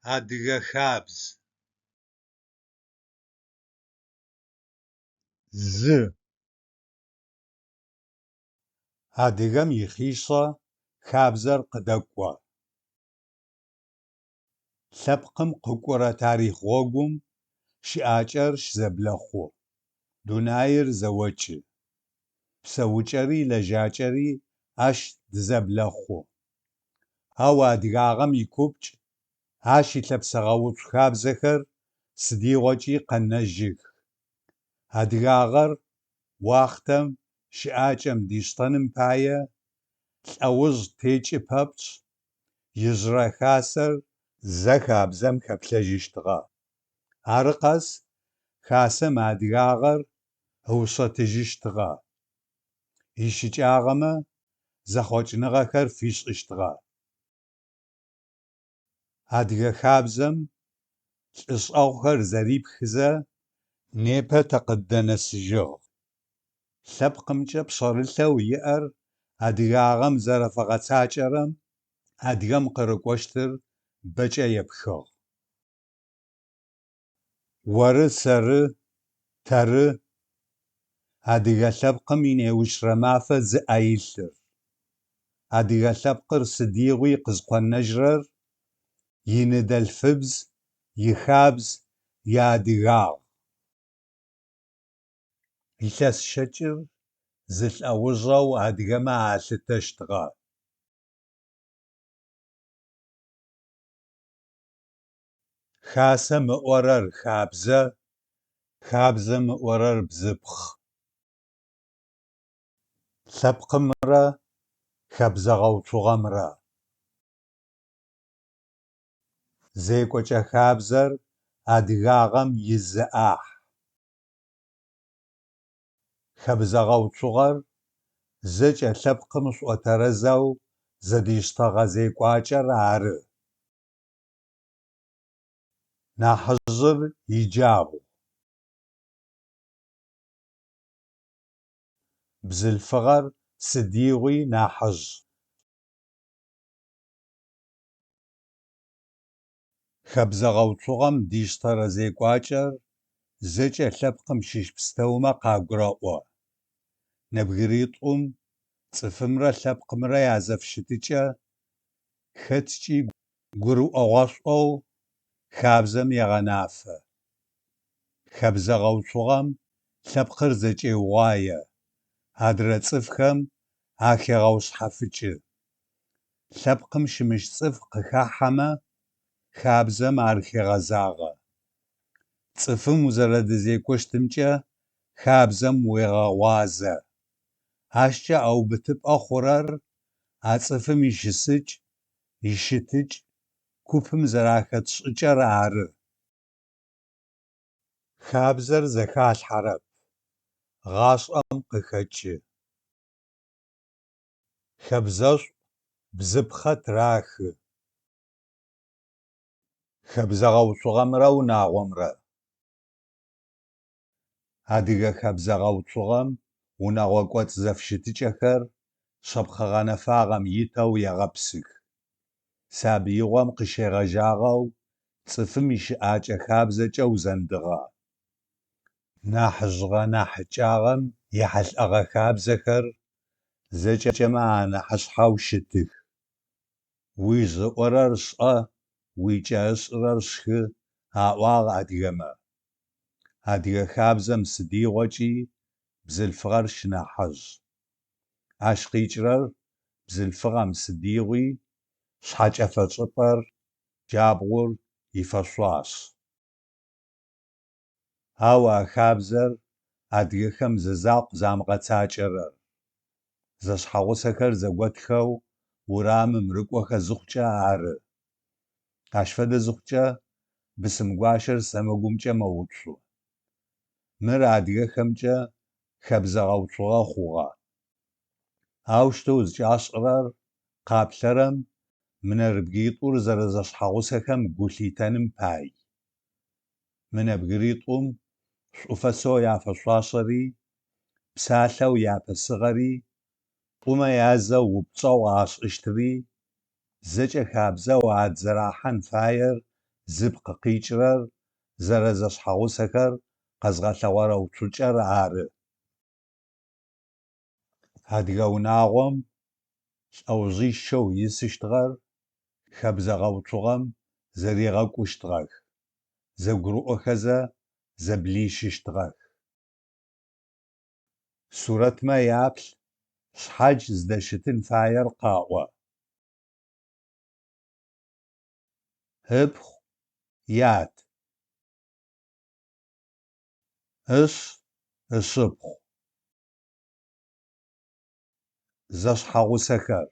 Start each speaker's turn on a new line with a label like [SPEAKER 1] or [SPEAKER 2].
[SPEAKER 1] Adıge xabz. Zı. Adıgem yixiş'e xabzer khıdek'o. Lhepkhım khık'ore tarixh ğogum şı'aç'er şızeblexhu. Dunair zeoç'ı. Pseuç'eri lejaç'eri aş dızeblexhu. Au adıgağem yikupç' aş yilhepseğeuts'u xabzexer sıdiğoç'i khenejıx. Adıgağer uaxhtem şı'aç'em diştenım paê lh'eujj têç'ı pepçç yıjre xaser ze xabzem xeplhejıştığa. Arı khas xasem adıgağer ıuşetıjıştığa. Yişıç'ağeme zexhoç'ınığexer fiş'ıştığa. Adıge xabzem lh'ış'eğuxer zeripxıze nêpe tekъıdenesıjığ. Lhepkhımç'e pşserılheu yi'er adıgağem zerefeğetsaç'erem adıgem khırık'oştır beç'e yepxığ. Vorı, serı, terı adıge lhepkhım yinêuşre mafe zı 'ailhır. Adıge lhepkhır sıdiğui khızkъuenejrer yinıdelfıbz, yixabz, yadıgağ. Yilhes şeç'ır zılh'eujjeu adıgeme alhıteştığa. Xase mı'orer xabze, xabze mı'orer bzıpxh. Lhepkhımre xabzeğeutsуğemre. Zêk'oç'e xabzer adıgağem yizı 'ah. Xabzeğeutsуğer zeç'e lhepkhım ş'oterezeu zedişteğe zêk'uaç'er arı. Nahızır yicağu. Bzılfığer sıdiğui nahızj. Xabzeğeutsуğem diştere zêk'uaç'er zeç'e lhepkhım şış psteume khagure'o. Nebgırit'um ts'ıfımre lhepkhımre yazefşıtıç'e xetç'i gurı'oğeş'ou xabzem yêğenafe. Xabzeğeutsуğem lhepkhır zeç'êuğaê. Adre ts'ıfxem axêğeuşshefıç'ı. Lhepkhım şımış ts'ıf khıxaheme xabzem ar xêğezağe. Ts'ıfım vuzeredızêk'oştımç'e xabzem vuêğeğuaze. Aşç'e aubıtıp'e xhurer a ts'ıfım yişısıç', yişıtıç' kupım zeraxetş'ıç'er arı. Xabzer zexalhherep. Ğaş'em khıxeç'ı. Xabzeş'u bzıpxhe traxı. Xabzeğeutsуğemre vunağomre. Adıge xabzeğeutsуğem vunağo k'ots zefşıtıç'exer şsepxheğenefağem yiteu yêğepsıx. Sabıiğom khışêğejağeu ts'ıfım yişı'aç'e xabzeç'e vuzendığe. Nahıjğe nahıç'ağem yêhelh'eğe xabzexer zeç'eme anahışsheu şıtıx. Vuizı'orer ş'e, vuiç'eş'ırer şşxı a'uağ adıgeme. Adıge xabzem sıdiğoç'i bzılfığer şınahıjj. Aş khiç'rer bzılfığem sıdiğui şshaç'efe ş'ıp'er, cabğur yifeşsuaş. Au a xabzer adıgexem zızakhu zamığetsaç'erer. Zeşsheğusexer zegotxeu vuramım rık'oxe zıxhuç'e arı. Aş fede zıxhuç'e bısım guaşer semegumç'e meutsu. Mır adıgexemç'e xabzeğeutsуğe xhuğe. Au şteu zıç'aş'ırer khaplherem mınerbgit'ur zerezeşsheğusexem gu lhitenım pai. Mınebgırit'um ş'ufeseu yafeşsuaşeri, psalheu yapesığeri, p'ume yazeu vupç'eu aş'ıştri, zeç'e xabzeu adzerahen faêr зыпкъ къикӏрэр зэрэзэшъхьагъусэхэр къэзгъэлъэгъуэрэ цукӏэр ары. Адыгэ унагъом лӏэужъищэу исыщтыгъэр хэбзэ-гъэуцугъэм зэригъэкӏущтыгъэх, зэгурыӏохэзэ зэблищыщтыгъэх. Сурэтмэ яплъ шъхьадж здэщытын фаер къаӏо. Ыпхъу, ят. Ышъ, ышъыпхъу. Зэшъхьагъусэхэр.